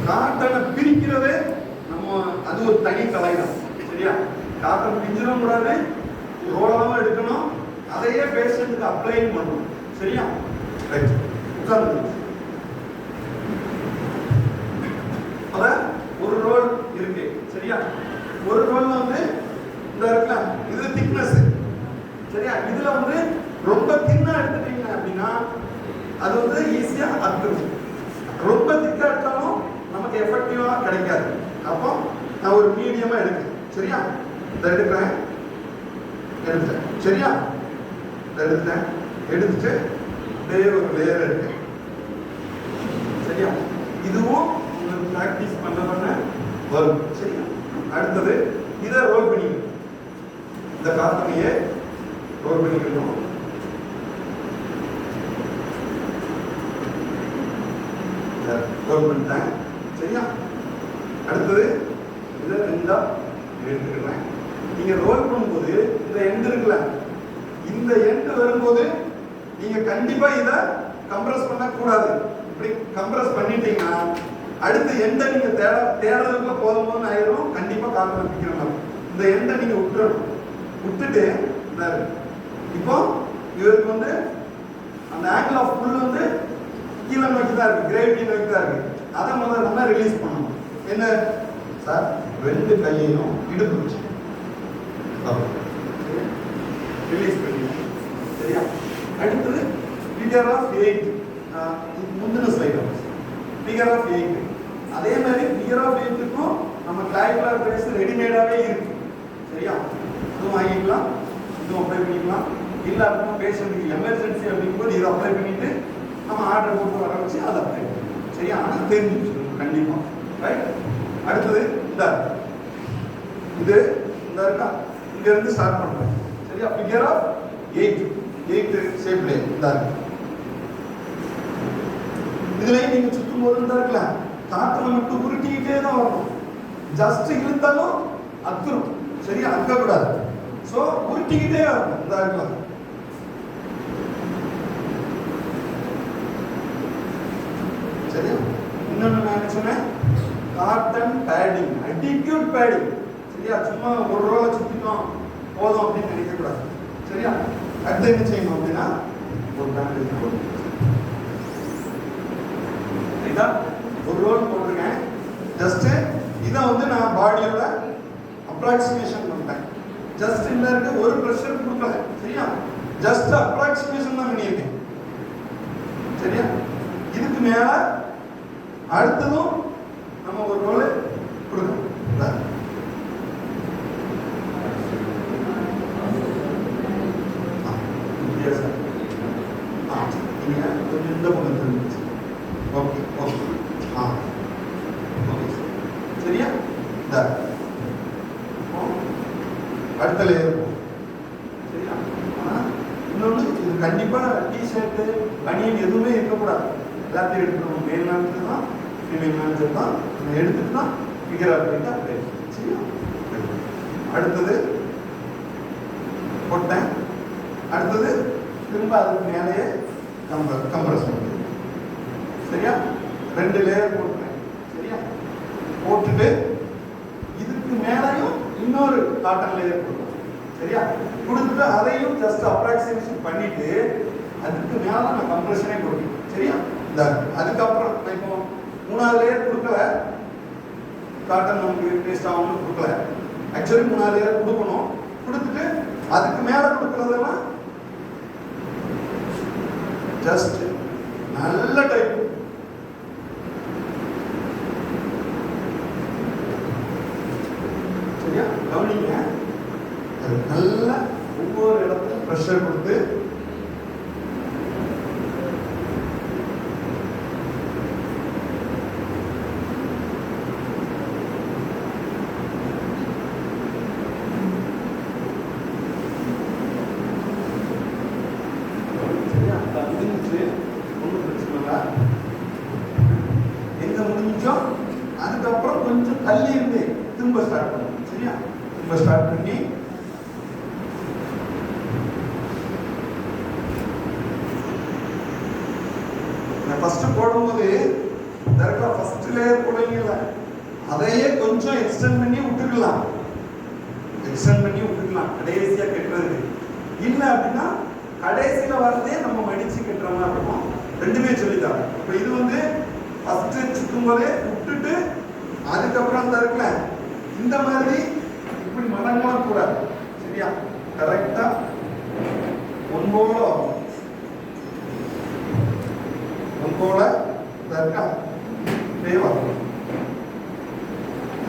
காட்டனை பிரிக்கிறதே நம்ம அது ஒரு தனி கலை தான். சரியா? காட்டன் பிஞ்சிடும் கூடாது, ரோலாவும் எடுக்கணும், அதையே பேஷண்ட்டுக்கு அப்ளையும் பண்ணணும். சரியா? ரைட், உட்கார்ந்து. அதான் ஒரு ரோல் இருக்கு. சரியா? ஒரு ரோல் வந்து இந்த இருக்குல்ல, இது திக்னஸ். சரியா? இதுல வந்து ரொம்ப தின்னா எடுத்துட்டீங்க அப்படின்னா அது வந்து ஈஸியா அத்துரும். ரொம்ப திக்கா எடுத்தாலும் நமக்கு எஃபெக்டிவா கிடைக்காது. அப்போ நான் ஒரு மீடியமா எடுக்கிறேன். சரியா? இதை எடுக்கிறேன், எடுத்தேன். சரியா? இதை எடுத்தேன், எடுத்துட்டு ஒரு லேயர் எடுக்கிறேன். சரியா? இதுவும் உங்களுக்கு பிராக்டிஸ் பண்ண வரும். சரியா? அடுத்தது இதை ரோல் பண்ணி, இந்த காட்டனையே ரோல் பண்ணிக்கணும். ரோல் பண்ணிட்டேன். சரியா? அடுத்தது இதை ரெண்டா எடுத்துக்கிறேன். நீங்க ரோல் பண்ணும்போது இந்த எண்ட் இருக்குல்ல, இந்த எண்ட் வரும்போது நீங்க கண்டிப்பா இதை கம்ப்ரஸ் பண்ண கூடாது. இப்படி கம்ப்ரஸ் பண்ணிட்டீங்கன்னா அடுத்த எண்டை நீங்க தேடுறதுக்குள்ள போதும் ஆயிரும். கண்டிப்பா காலம் வைக்கிற மாதிரி இந்த எண்டை நீங்க விட்டுறணும். விட்டுட்டு இப்போ இவருக்கு வந்து அந்த ஆங்கிள் ஆஃப் ஃபுல் வந்து கீழே நோக்கி தான் இருக்கு, கிரேவிட்டி நோக்கி தான் இருக்கு. அதை முதல்ல நம்ம ரிலீஸ் பண்ணணும். என்ன சார், ரெண்டு கையையும் இடுப்பு வச்சு ரிலீஸ் பண்ணி. சரியா? அடுத்தது ஃபிகர் ஆஃப் 8, முந்தின ஸ்லைட் ஃபிகர் ஆஃப் 8. அதே மாதிரி ஃபிகர் ஆஃப் 8க்கும் நம்ம கிளாரிகுலர் பேஸ் ரெடிமேடாவே இருக்கு. சரியா? இதுவும் வாங்கிக்கலாம், இதுவும் அப்ளை பண்ணிக்கலாம். இல்லை அப்படின்னா பேஷண்ட்டுக்கு எமர்ஜென்சி அப்படிங்கும்போது இதை அப்ளை பண்ணிட்டு நம்ம ஆர்டர் போட்டு வர வச்சு அதை அப்ளை பண்ணணும். சரியா? ஆனால் தெரிஞ்சு கண்டிப்பாக. ரைட்? அடுத்தது இந்த இது இந்த இருக்கா, இங்க இருந்து ஸ்டார்ட் பண்றேன். சரியா? ஃபிகர் ஆஃப் 8 ஷேப்ல இந்த இருக்கு. இதுலயும் நீங்க சுத்தும் போது இந்த இருக்குல்ல, காற்றை மட்டும் உருட்டிக்கிட்டே தான் வரணும். ஜஸ்ட் இழுத்தாலும் அத்துரும். சரியா? அக்கக்கூடாது. ஸோ உருட்டிக்கிட்டே வரணும். இந்த இருக்கலாம். சரியா? இன்னொன்னு நான் என்ன சொன்னேன், காட்டன் பேடிங், அடிக்யூட் பேடிங். சரியா? சும்மா ஒரு ரோலை சுத்திட்டோம் போதும் அப்படின்னு நினைக்கக்கூடாது. சரியா? அடுத்து என்ன செய்யணும் அப்படின்னா ஒரு பேண்டேஜ் போடணும். ஒரு ரோல் போட்டிருக்கேன். ஜஸ்ட் இதை வந்து நான் பாடியோட அப்ராக்சிமேஷன் பண்ணிட்டேன். ஜஸ்ட் இந்த இருக்கு, ஒரு ப்ரெஷர் கொடுக்கல. சரியா? ஜஸ்ட் அப்ராக்சிமேஷன் தான் பண்ணியிருக்கேன். சரியா? இதுக்கு மேல அடுத்ததும் நம்ம ஒரு ரோல் கொடுக்கணும். கொஞ்சம் இந்த பக்கம் தெரிஞ்சிச்சு. Okay okay. ஓகே. சரியா? அடுத்த லேயர். சரியா? இன்னொன்று, இது கண்டிப்பா டிஷர்ட்டு பனியன் எதுவுமே இருக்கக்கூடாது. எல்லாத்தையும் எடுக்கணும். மேல் நாட்டு தான், ஃபீமேல் நாட்டு தான் எடுத்துட்டு தான் ஃபிகர் ஆஃப் பண்ணிட்டு அப்படியே. சரியா? அடுத்தது போட்டேன். அடுத்தது திரும்ப அதுக்கு மேலேயே கம்ப்ரஸ் பண்ணுறது. சரியா? 2 லேயர் போட்டுறேன். சரியா? போட்டுட்டு இதுக்கு மேலேயும் இன்னொரு காட்டன் லேயர் போடுறோம். சரியா? கொடுத்துட்டு அதையும் ஜஸ்ட் அப்ராக்சிமேஷன் பண்ணிட்டு அதுக்கு மேலே நான் கம்ப்ரஷனே கொடுக்கணும். சரியா? இந்த அதுக்கப்புறம் இப்போ 3வது லேயர் கொடுக்கல, காட்டன் நமக்கு வேஸ்ட் ஆகணும்னு கொடுக்கல. ஆக்சுவலி 3வது லேயர் கொடுக்கணும். கொடுத்துட்டு அதுக்கு மேலே கொடுக்கறதெல்லாம் ஜஸ்ட் நல்ல டைப். சரியா? கவனிங்க, நல்ல ஒவ்வொரு இடத்துல ப்ரெஷர் கொடுத்து எங்க முடிஞ்சோ அதுக்கப்புறம் கொஞ்சம் தள்ளி இருந்து திரும்ப ஸ்டார்ட் பண்ணணும். சரியா? திரும்ப ஸ்டார்ட் பண்ணி நான் ஃபர்ஸ்ட் போடும்போது தரக்கா ஃபர்ஸ்ட் லேயர் போடுவீங்கல்ல அதையே கொஞ்சம் எக்ஸ்டெண்ட் பண்ணி விட்டுக்கலாம், கடைசியா கட்டுறதுக்கு. இல்ல அப்படின்னா கடைசியில வரதே நம்ம மடிச்சு கட்டுற மாதிரி இருக்கும். ரெண்டுமே சொல்லித்தாங்க. இப்போ இது வந்து ஃபர்ஸ்ட் சுத்தும் போதே விட்டுட்டு அதுக்கப்புறம் அந்த இருக்குல்ல இந்த மாதிரி இப்படி மடங்கலாம் கூடாது. சரியா? கரெக்டா ஒன்போல இருக்கா தேவா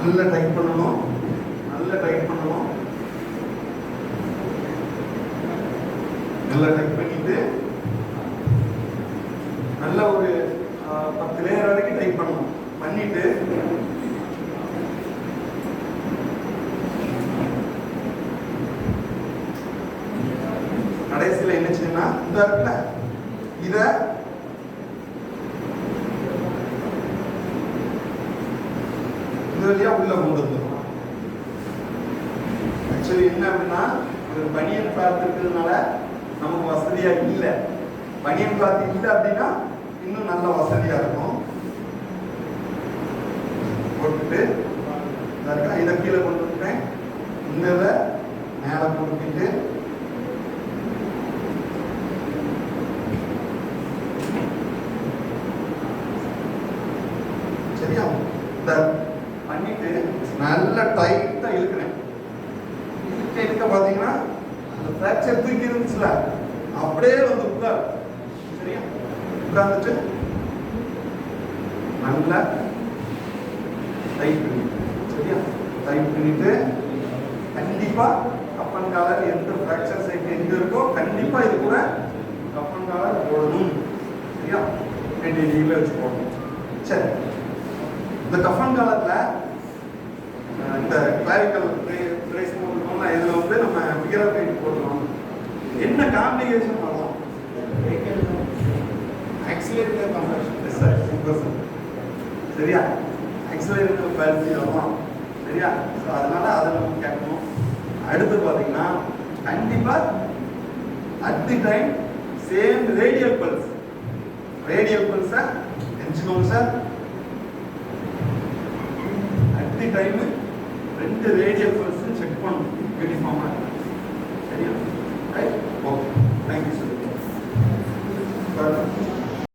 நல்ல டைட் பண்ணணும், நல்லா டைட் பண்ணிட்டு நல்ல ஒரு 10 லேயர் வரைக்கும் டைட் பண்ணணும். பண்ணிட்டு கடைசியில் என்ன செய்யணும்னா இந்த இருக்குல்ல இத இந்த வழியா உள்ள கொண்டு வந்துடும். ஆக்சுவலி என்ன அப்படின்னா ஒரு பனியன் கிளாத் இருக்கிறதுனால நமக்கு வசதியா இல்லை. பனியன் கிளாத் இல்லை அப்படின்னா இன்னும் நல்ல வசதியா இருக்கும். போட்டுட்டு இதை கீழே கொண்டு வந்துட்டேன். இந்த இதை மேலே கொடுத்துட்டு சரியா பண்ணிட்டு நல்லா டைட்டா இழுக்கிறேன். இழுக்க பாத்தீங்கன்னா அந்த ஃபிராக்சர் தூக்கி இருந்துச்சுல அப்படியே வந்து உட்கார். சரியா? உட்கார்ந்துட்டு நல்லா டைட் பண்ணி, சரியா? டைட் பண்ணிட்டு கண்டிப்பா கப்பன் காலர் எந்த ஃபிராக்சர் சைட் எங்க இருக்கோ கண்டிப்பா இது கூட கப்பன் காலர் போடணும். சரியா? 20 டிகிரில வச்சு போடணும். சரி, இந்த கஃபன் காலத்துல இந்த கிளாரிக்கல் பிரேஸ் போட்டுருக்கோம்னா இதுல வந்து நம்ம பிகர் கைட் போட்டுருவோம். என்ன காம்ப்ளிகேஷன் வரலாம்? ஆக்சிலேட்டர் கம்ப்ரஷன் சார், சரியா? ஆக்சிலேட்டர் பால்சி வரலாம். சரியா? அதனால அதை நம்ம கேட்கணும். அடுத்து பார்த்தீங்கன்னா கண்டிப்பா at the time same radial பல்ஸை தெரிஞ்சுக்கோங்க sir. Time 2 radial pulse check பண்ணணும் யூனிஃபார்மா. சரியா? Right, okay, thank you sir.